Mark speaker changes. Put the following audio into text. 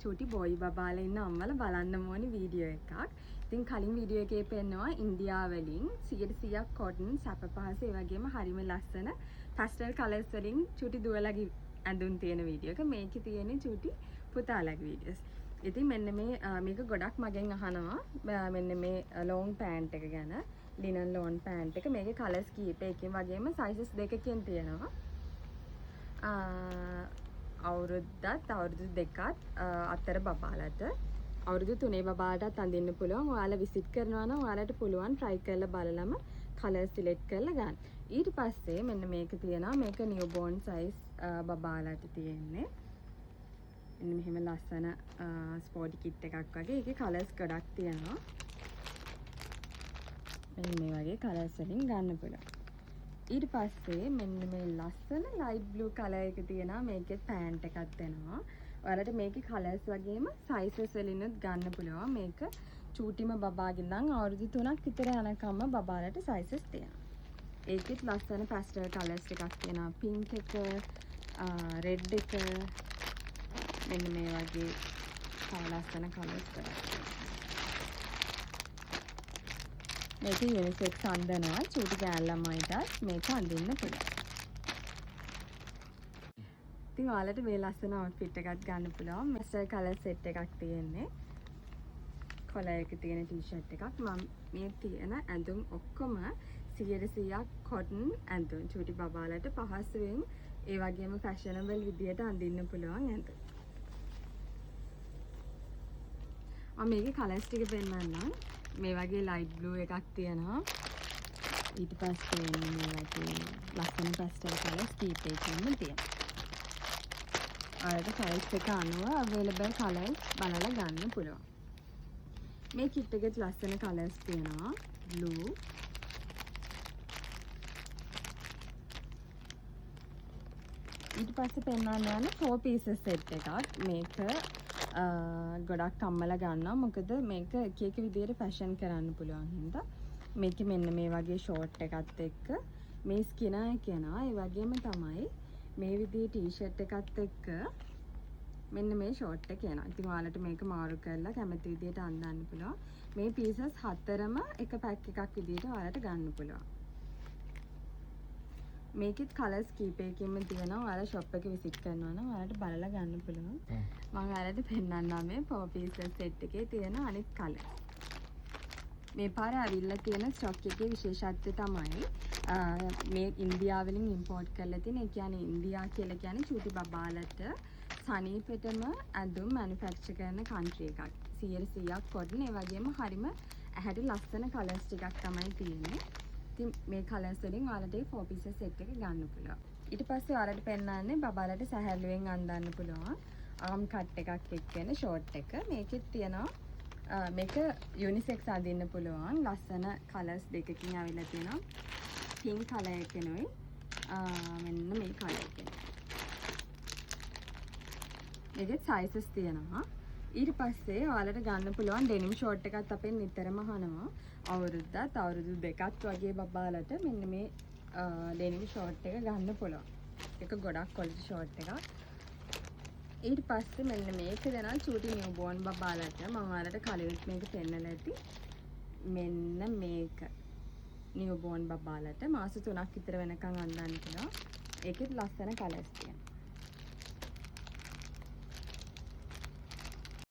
Speaker 1: චූටි බොයි බබාලා ඉන්න අම්මලා බලන්න ඕනි වීඩියෝ එකක්. ඉතින් කලින් වීඩියෝ එකේ පෙන්නවා ඉන්දියාව වලින් 100% කොටන් සැප පහස ඒ වගේම හරිම ලස්සන පැස්ටල් කලර්ස් වලින් චූටි දුවලගේ ඇඳුම් තියෙන වීඩියෝ එක. මේකේ තියෙන්නේ චූටි පුතාලගේ වීඩියෝස්. ඉතින් මෙන්න මේක ගොඩක් මගෙන් අහනවා මෙන්න මේ ලොන් පෑන්ට් එක ගැන. ලිනන් ලොන් පෑන්ට් එක. මේකේ කලර්ස් කීපයකින් වගේම සයිසස් දෙකකින් තියෙනවා. අවුරුදු දෙකත් අතර බබාලට අවුරුදු 3 බබාලටත් අඳින්න පුළුවන්. ඔයාලා විසිට් කරනවා නම් ඔයාලට පුළුවන් try කරලා බලලම කලර් සිලෙක්ට් කරලා ගන්න. ඊට පස්සේ මෙන්න මේක තියෙනවා. මේක නිව්බෝර්න් සයිස් බබාලට තියෙන්නේ. මෙන්න මෙහෙම ලස්සන ස්පෝර්ටි කිට් එකක් වගේ. ඒකේ කලර්ස් ගොඩක් තියෙනවා. මෙන්න මේ වගේ කලර්ස් වලින් ගන්න පුළුවන්. ඊට පස්සේ මෙන්න මේ ලස්සන ලයිට් බ්ලූ කලර් එක තියෙනවා. මේකේ පෑන්ට් එකක් දෙනවා. ඔයාලට මේකේ කලර්ස් වගේම සයිසස් වලිනුත් ගන්න පුළුවන්. මේක චූටිම බබාගේ ඉඳන් අවුරුදු 3ක් විතර යනකම්ම බබාලට සයිසස් තියෙනවා. ඒකෙත් ලස්සන පැස්ටල් කලර්ස් ටිකක් තියෙනවා. පින්ක් එක, රෙඩ් එක මෙන්න මේ වගේ ලස්සන කලර්ස් ගොඩක්. මේක යුනිසෙක්ස් අඳිනවා. චූටි ගෑල් ළමයිට මේක අඳින්න පුළුවන්. ඉතින් ඔයාලට මේ ලස්සන අවුට්ෆිට් එකක් ගන්න පුළුවන්. මස්ටර් කලර් සෙට් එකක් තියෙන්නේ. කොලර් එක තියෙන ටී-ෂර්ට් එකක්. මම මේ තියෙන ඇඳුම් ඔක්කොම 100% කොටන් ඇඳුම්. චූටි බබාලට පහසුවෙන් ඒ වගේම ෆැෂනබල් විදියට අඳින්න පුළුවන් ඇඳුම්. මම මේකේ කලර්ස් ටික පෙන්නන්නම්. මේ වගේ ලයිට් බ්ලූ එකක් තියෙනවා. ඊට පස්සේ මේ වගේ ලස්සන පැස්ටල් කලර්ස් කීපයකින්ම තියෙනවා. ඔයාලට සයිස් එක අනුව අවైలබල් කලර්ස් බලලා ගන්න පුළුවන්. මේ කිට් එකේ ලස්සන කලර්ස් තියෙනවා. බ්ලූ, ඊට පස්සේ පෙන්වන්න යන 4 pieces set එකක්. මේක ගොඩක් අම්මලා ගන්නවා. මොකද මේක එක එක විදිහට ෆැෂන් කරන්න පුළුවන් හින්දා. මේකේ මෙන්න මේ වගේ ෂෝට් එකත් එක්ක මේ ස්කිනා කියනවා. ඒ වගේම තමයි මේ විදිහේ ටී-ෂර්ට් එකත් එක්ක මෙන්න මේ ෂෝට් එක එනවා. ඉතින් ඔයාලට මේක මාරු කරලා කැමති විදිහට අඳින්න පුළුවන්. මේ පීසස් හතරම එක පැක් එකක් විදිහට ඔයාලට ගන්න පුළුවන්. මේකෙත් කලර්ස් කීපයකින්ම තියෙනවා. ඔයාලා ෂොප් එක විසිට් කරනවා නම් ඔයාලට බලලා ගන්න පුළුවන්. මම ඔයාලට පෙන්නන්නම් මේ 4 pieces set එකේ තියෙන අනිත් කලර්. මේ පාර අවිල්ල තියෙන ස්ටොක් එකේ විශේෂත්වය තමයි මේ ඉන්දියාවෙන් ඉම්පෝර්ට් කරලා තියෙන. ඒ කියන්නේ ඉන්දියා කියලා කියන්නේ චූටි බබාලට සනීපෙටම ඇඳුම් මැනුෆැක්චර් කරන කන්ට්‍රි එකක්. 100% කොටන්. ඒ වගේම හරිම ඇහැට ලස්සන කලර්ස් ටිකක් තමයි තියෙන්නේ. ඉතින් මේ කලර්ස් වලින් ඔයාලට 4 pieces set එක ගන්න පුළුවන්. ඊට පස්සේ ඔයාලට පෙන්නන්නේ බබාලට සැහැල්ලුවෙන් අඳින්න පුළුවන් ආම් කට් එකක් එක්කෙන ෂෝට් එක. මේකෙත් තියෙනවා මේක යුනිසෙක්ස් අඳින්න පුළුවන්. ලස්සන කලර්ස් දෙකකින් ආවිලා තියෙනවා. පින්ක් කලර් එකනොයි මෙන්න මේ කලර් එකනොයි. මේකෙත් සයිසස් තියෙනවා. ඊට පස්සේ ඔයාලට ගන්න පුළුවන් ඩෙනිම් ෂෝට් එකත් අපෙන් නිතරම අහනවා. අවුරුදු දෙකත් වගේ බබාලට මෙන්න මේ ඩෙනිම් ෂෝට් එක ගන්න පුළුවන්. ඒක ගොඩක් ක්වොලිටි ෂෝට් එකක්. ඊට පස්සේ මෙන්න මේක දෙනවා චූටි නිව්බෝර්න් බබාලට. මම ඔයාලට කලින් මේක පෙන්නලා ඇති. මෙන්න මේක නිව්බෝර්න් බබාලට මාස 3ක් විතර වෙනකන් අඳින්න පුළුවන්. ඒකෙත් ලස්සන කලර්ස් තියෙනවා.